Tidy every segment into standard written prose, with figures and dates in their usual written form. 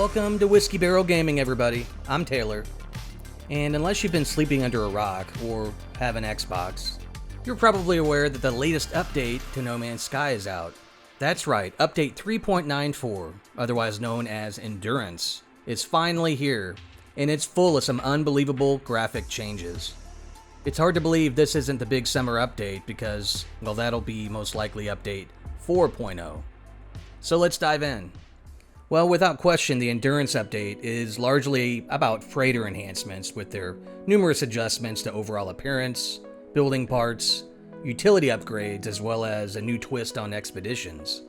Welcome to Whiskey Barrel Gaming, everybody. I'm Taylor. And unless you've been sleeping under a rock or have an Xbox, you're probably aware that the latest update to No Man's Sky is out. That's right, update 3.94, otherwise known as Endurance, is finally here, and it's full of some unbelievable graphic changes. It's hard to believe this isn't the big summer update because, well, that'll be most likely update 4.0. So let's dive in. Well, without question, the Endurance update is largely about freighter enhancements with their numerous adjustments to overall appearance, building parts, utility upgrades, as well as a new twist on expeditions.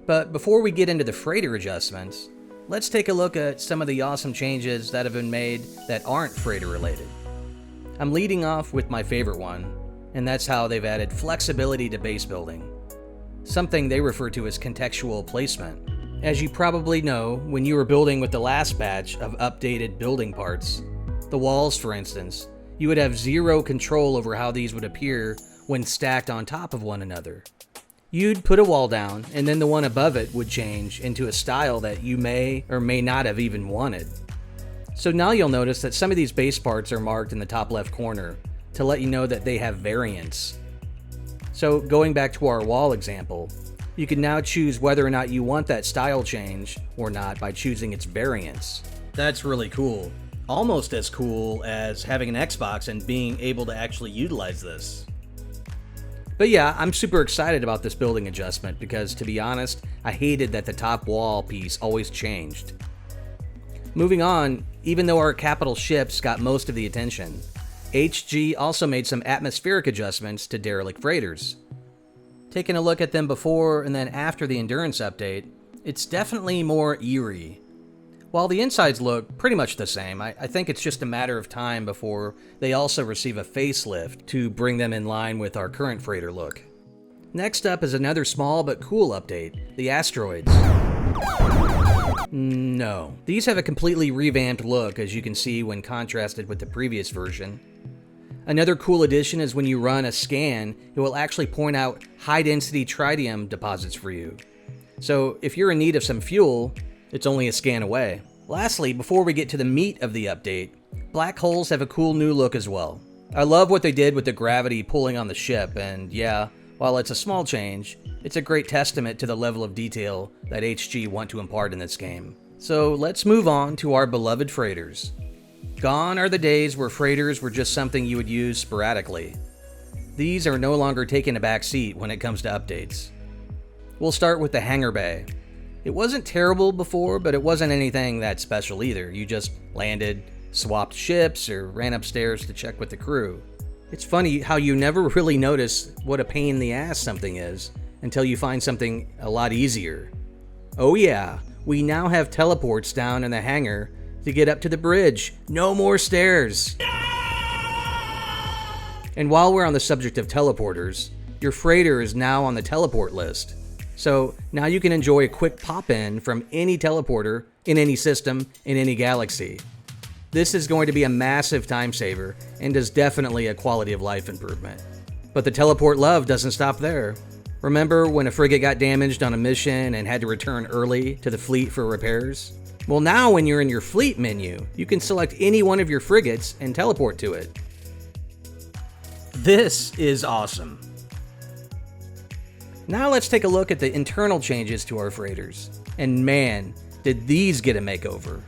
But before we get into the freighter adjustments, let's take a look at some of the awesome changes that have been made that aren't freighter related. I'm leading off with my favorite one, and that's how they've added flexibility to base building, something they refer to as contextual placement. As you probably know, when you were building with the last batch of updated building parts, the walls for instance, you would have zero control over how these would appear when stacked on top of one another. You'd put a wall down, and then the one above it would change into a style that you may or may not have even wanted. So now you'll notice that some of these base parts are marked in the top left corner to let you know that they have variants. So going back to our wall example, you can now choose whether or not you want that style change or not by choosing its variants. That's really cool. Almost as cool as having an Xbox and being able to actually utilize this. But yeah, I'm super excited about this building adjustment because, to be honest, I hated that the top wall piece always changed. Moving on, even though our capital ships got most of the attention, HG also made some atmospheric adjustments to derelict freighters. Taking a look at them before and then after the Endurance update, it's definitely more eerie. While the insides look pretty much the same, I think it's just a matter of time before they also receive a facelift to bring them in line with our current freighter look. Next up is another small but cool update, the Asteroids. No, these have a completely revamped look, as you can see when contrasted with the previous version. Another cool addition is when you run a scan, it will actually point out high-density tritium deposits for you. So if you're in need of some fuel, it's only a scan away. Lastly, before we get to the meat of the update, black holes have a cool new look as well. I love what they did with the gravity pulling on the ship, and yeah, while it's a small change, it's a great testament to the level of detail that HG want to impart in this game. So let's move on to our beloved freighters. Gone are the days where freighters were just something you would use sporadically. These are no longer taking a back seat when it comes to updates. We'll start with the Hangar Bay. It wasn't terrible before, but it wasn't anything that special either. You just landed, swapped ships, or ran upstairs to check with the crew. It's funny how you never really notice what a pain in the ass something is until you find something a lot easier. Oh yeah, we now have teleports down in the hangar to get up to the bridge. No more stairs. And while we're on the subject of teleporters, your freighter is now on the teleport list. So now you can enjoy a quick pop-in from any teleporter in any system in any galaxy. This is going to be a massive time saver and is definitely a quality of life improvement. But the teleport love doesn't stop there. Remember when a frigate got damaged on a mission and had to return early to the fleet for repairs? Well, now when you're in your fleet menu, you can select any one of your frigates and teleport to it. This is awesome. Now let's take a look at the internal changes to our freighters. And man, did these get a makeover.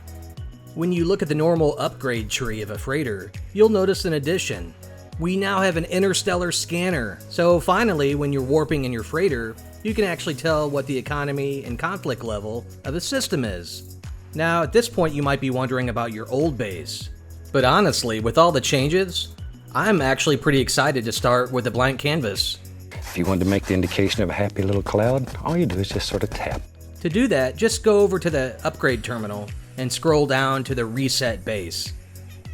When you look at the normal upgrade tree of a freighter, you'll notice an addition. We now have an interstellar scanner. So finally, when you're warping in your freighter, you can actually tell what the economy and conflict level of the system is. Now, at this point, you might be wondering about your old base. But honestly, with all the changes, I'm actually pretty excited to start with a blank canvas. If you want to make the indication of a happy little cloud, all you do is just sort of tap. To do that, just go over to the upgrade terminal and scroll down to the reset base.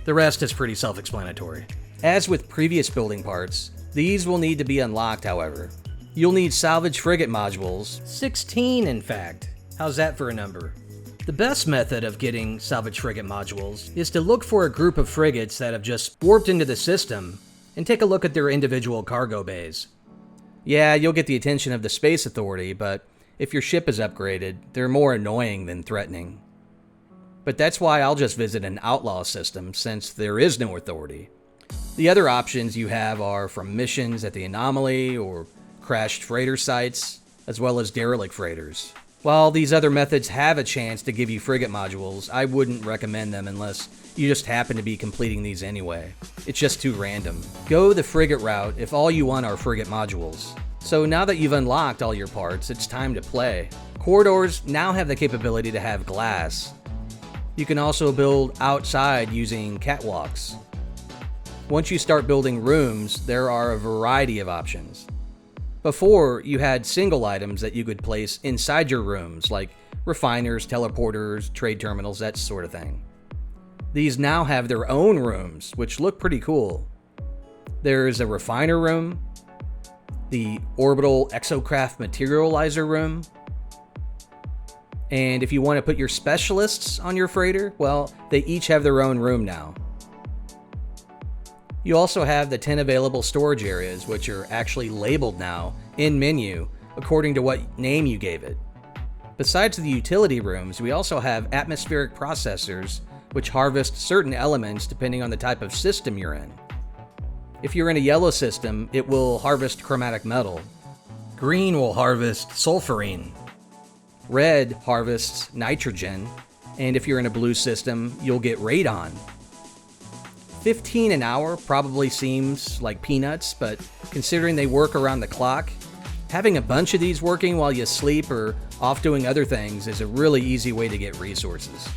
The rest is pretty self-explanatory. As with previous building parts, these will need to be unlocked, however. You'll need salvage frigate modules, 16 in fact. How's that for a number? The best method of getting salvage frigate modules is to look for a group of frigates that have just warped into the system and take a look at their individual cargo bays. Yeah, you'll get the attention of the Space Authority, but if your ship is upgraded, they're more annoying than threatening. but that's why I'll just visit an outlaw system since there is no authority. The other options you have are from missions at the anomaly or crashed freighter sites, as well as derelict freighters. While these other methods have a chance to give you frigate modules, I wouldn't recommend them unless you just happen to be completing these anyway. It's just too random. Go the frigate route if all you want are frigate modules. So now that you've unlocked all your parts, it's time to play. Corridors now have the capability to have glass. You can also build outside using catwalks. Once you start building rooms, there are a variety of options. Before, you had single items that you could place inside your rooms, like refiners, teleporters, trade terminals, that sort of thing. These now have their own rooms, which look pretty cool. There's a refiner room, the orbital exocraft materializer room, and if you want to put your specialists on your freighter, well, they each have their own room now. You also have the 10 available storage areas, which are actually labeled now in menu according to what name you gave it. Besides the utility rooms, we also have atmospheric processors, which harvest certain elements depending on the type of system you're in. If you're in a yellow system, it will harvest chromatic metal. Green will harvest sulfurine. Red harvests nitrogen. And if you're in a blue system, you'll get radon. 15 an hour probably seems like peanuts, but considering they work around the clock, having a bunch of these working while you sleep or off doing other things is a really easy way to get resources.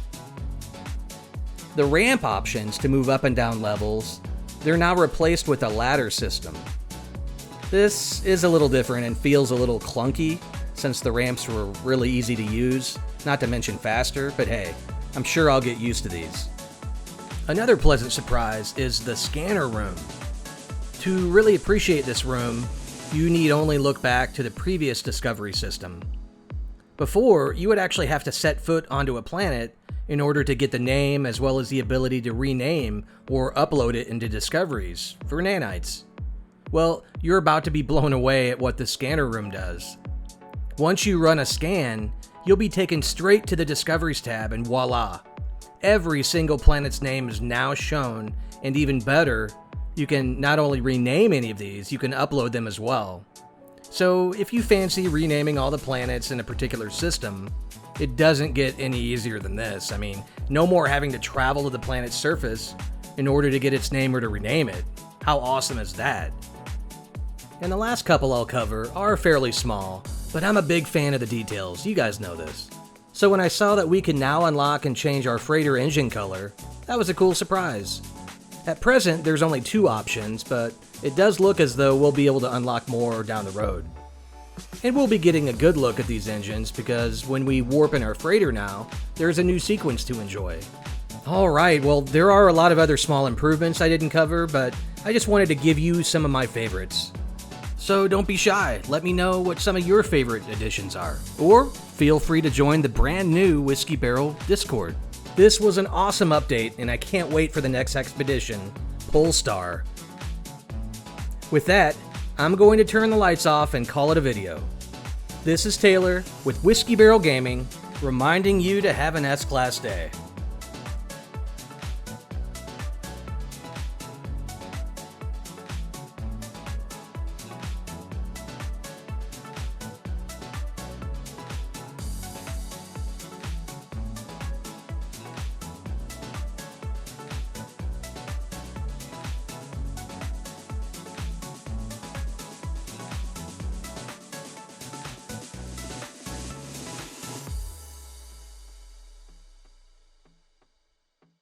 The ramp options to move up and down levels, they're now replaced with a ladder system. This is a little different and feels a little clunky since the ramps were really easy to use, not to mention faster, but hey, I'm sure I'll get used to these. Another pleasant surprise is the scanner room. To really appreciate this room, you need only look back to the previous Discovery system. Before, you would actually have to set foot onto a planet in order to get the name as well as the ability to rename or upload it into Discoveries for nanites. Well, you're about to be blown away at what the scanner room does. Once you run a scan, you'll be taken straight to the Discoveries tab and voila! Every single planet's name is now shown, and even better, you can not only rename any of these, you can upload them as well. So if you fancy renaming all the planets in a particular system, it doesn't get any easier than this. I mean, no more having to travel to the planet's surface in order to get its name or to rename it. How awesome is that? And the last couple I'll cover are fairly small, but I'm a big fan of the details, you guys know this. So when I saw that we can now unlock and change our freighter engine color, that was a cool surprise. At present, there's only 2 options, but it does look as though we'll be able to unlock more down the road. And we'll be getting a good look at these engines because when we warp in our freighter now, there's a new sequence to enjoy. Alright, well there are a lot of other small improvements I didn't cover, but I just wanted to give you some of my favorites. So don't be shy, let me know what some of your favorite additions are. Or feel free to join the brand new Whiskey Barrel Discord. This was an awesome update and I can't wait for the next expedition, Polestar. With that, I'm going to turn the lights off and call it a video. This is Taylor with Whiskey Barrel Gaming, reminding you to have an S-Class day.